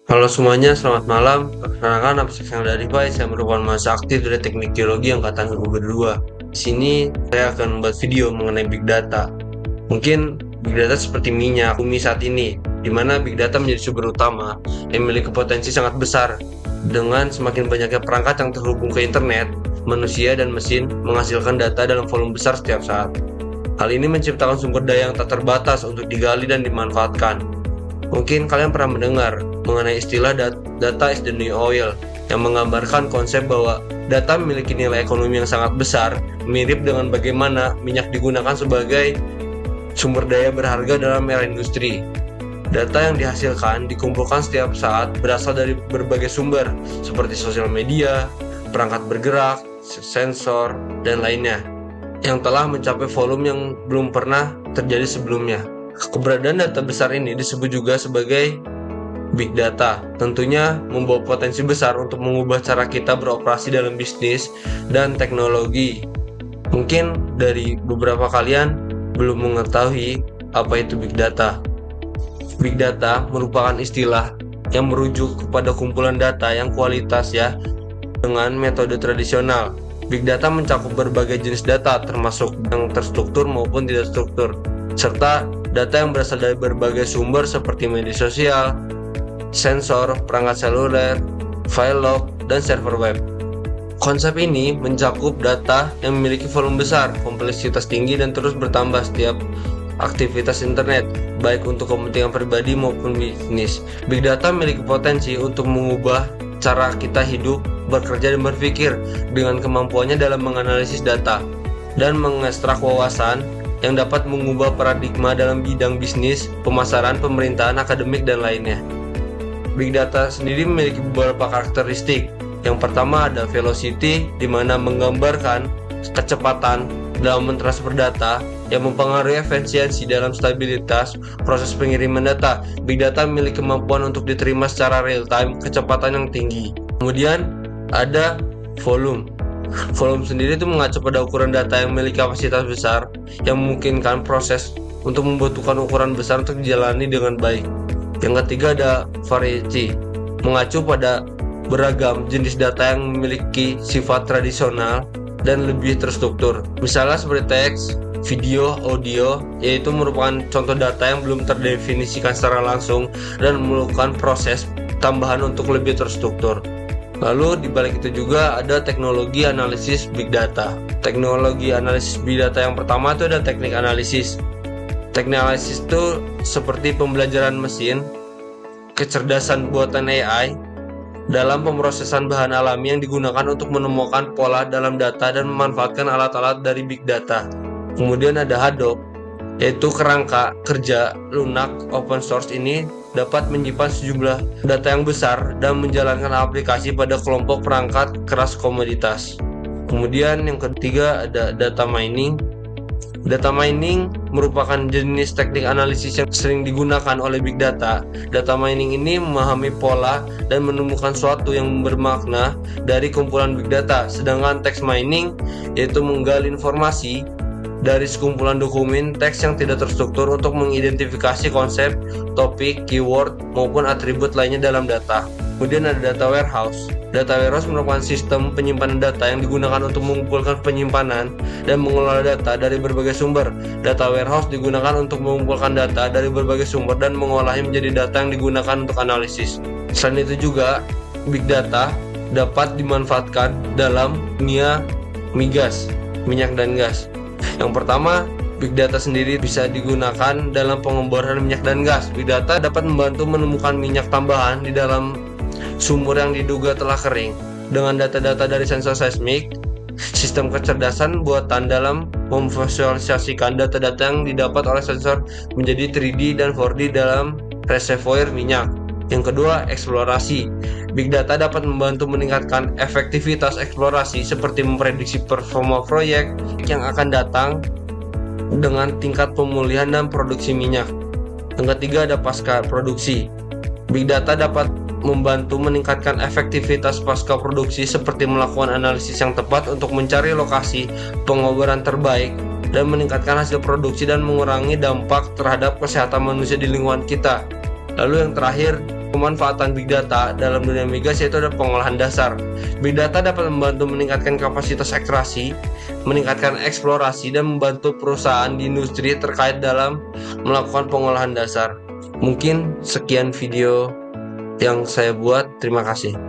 Halo semuanya, selamat malam. Perkenalkan, nama saya Kang Darifai. Saya merupakan mahasiswa aktif dari Teknik Geologi Angkatan 2022. Di sini saya akan membuat video mengenai Big Data. Mungkin Big Data seperti minyak bumi saat ini, di mana Big Data menjadi sumber utama yang memiliki potensi sangat besar. Dengan semakin banyaknya perangkat yang terhubung ke internet, manusia dan mesin menghasilkan data dalam volume besar setiap saat. Hal ini menciptakan sumber daya yang tak terbatas untuk digali dan dimanfaatkan. Mungkin kalian pernah mendengar mengenai istilah data is the new oil, yang menggambarkan konsep bahwa data memiliki nilai ekonomi yang sangat besar, mirip dengan bagaimana minyak digunakan sebagai sumber daya berharga dalam era industri. Data yang dihasilkan dikumpulkan setiap saat berasal dari berbagai sumber, seperti sosial media, perangkat bergerak, sensor, dan lainnya, yang telah mencapai volume yang belum pernah terjadi sebelumnya. Keberadaan data besar ini disebut juga sebagai Big Data. Tentunya membawa potensi besar untuk mengubah cara kita beroperasi dalam bisnis dan teknologi. Mungkin dari beberapa kalian belum mengetahui apa itu Big Data. Big Data merupakan istilah yang merujuk kepada kumpulan data yang kualitas dengan metode tradisional. Big Data mencakup berbagai jenis data, termasuk yang terstruktur maupun tidak struktur, serta data yang berasal dari berbagai sumber seperti media sosial, sensor, perangkat seluler, file log, dan server web. Konsep ini mencakup data yang memiliki volume besar, kompleksitas tinggi, dan terus bertambah setiap aktivitas internet, baik untuk kepentingan pribadi maupun bisnis. Big Data memiliki potensi untuk mengubah cara kita hidup, bekerja, dan berpikir dengan kemampuannya dalam menganalisis data dan mengekstrak wawasan yang dapat mengubah paradigma dalam bidang bisnis, pemasaran, pemerintahan, akademik, dan lainnya. Big Data sendiri memiliki beberapa karakteristik. Yang pertama ada velocity, di mana menggambarkan kecepatan dalam mentransfer data yang mempengaruhi efisiensi dalam stabilitas proses pengiriman data. Big Data memiliki kemampuan untuk diterima secara real time, kecepatan yang tinggi. Kemudian ada volume. Volume sendiri itu mengacu pada ukuran data yang memiliki kapasitas besar yang memungkinkan proses untuk membutuhkan ukuran besar untuk dijalani dengan baik. Yang ketiga ada variety, mengacu pada beragam jenis data yang memiliki sifat tradisional dan lebih terstruktur. Misalnya seperti teks, video, audio, yaitu merupakan contoh data yang belum terdefinisikan secara langsung dan memerlukan proses tambahan untuk lebih terstruktur. Lalu di balik itu juga ada teknologi analisis Big Data. Teknologi analisis Big Data yang pertama itu ada teknik analisis. Teknik analisis itu seperti pembelajaran mesin, kecerdasan buatan AI, dalam pemrosesan bahan alami yang digunakan untuk menemukan pola dalam data dan memanfaatkan alat-alat dari Big Data. Kemudian ada Hadoop, yaitu kerangka kerja lunak open source. Ini dapat menyimpan sejumlah data yang besar dan menjalankan aplikasi pada kelompok perangkat keras komoditas. Kemudian yang ketiga ada data mining. Data mining merupakan jenis teknik analisis yang sering digunakan oleh Big Data. Data mining ini memahami pola dan menemukan sesuatu yang bermakna dari kumpulan Big Data. Sedangkan text mining yaitu menggali informasi dari sekumpulan dokumen teks yang tidak terstruktur untuk mengidentifikasi konsep, topik, keyword, maupun atribut lainnya dalam data. Kemudian ada data warehouse. Data warehouse merupakan sistem penyimpanan data yang digunakan untuk mengumpulkan penyimpanan dan mengelola data dari berbagai sumber. Data warehouse digunakan untuk mengumpulkan data dari berbagai sumber dan mengolahnya menjadi data yang digunakan untuk analisis. Selain itu juga, Big Data dapat dimanfaatkan dalam dunia migas, minyak dan gas. Yang pertama, Big Data sendiri bisa digunakan dalam pengeboran minyak dan gas. Big Data dapat membantu menemukan minyak tambahan di dalam sumur yang diduga telah kering. Dengan data-data dari sensor seismik, sistem kecerdasan buatan dalam memvisualisasikan data-data yang didapat oleh sensor menjadi 3D dan 4D dalam reservoir minyak. Yang kedua, eksplorasi. Big Data dapat membantu meningkatkan efektivitas eksplorasi seperti memprediksi performa proyek yang akan datang dengan tingkat pemulihan dan produksi minyak. Yang ketiga ada pasca produksi. Big Data dapat membantu meningkatkan efektivitas pasca produksi seperti melakukan analisis yang tepat untuk mencari lokasi pengobaran terbaik dan meningkatkan hasil produksi dan mengurangi dampak terhadap kesehatan manusia di lingkungan kita. Lalu yang terakhir, Pemanfaatan Big Data dalam dunia migas yaitu ada pengolahan dasar. Big Data dapat membantu meningkatkan kapasitas ekstraksi, meningkatkan eksplorasi, dan membantu perusahaan di industri terkait dalam melakukan pengolahan dasar. Mungkin sekian video yang saya buat. Terima kasih.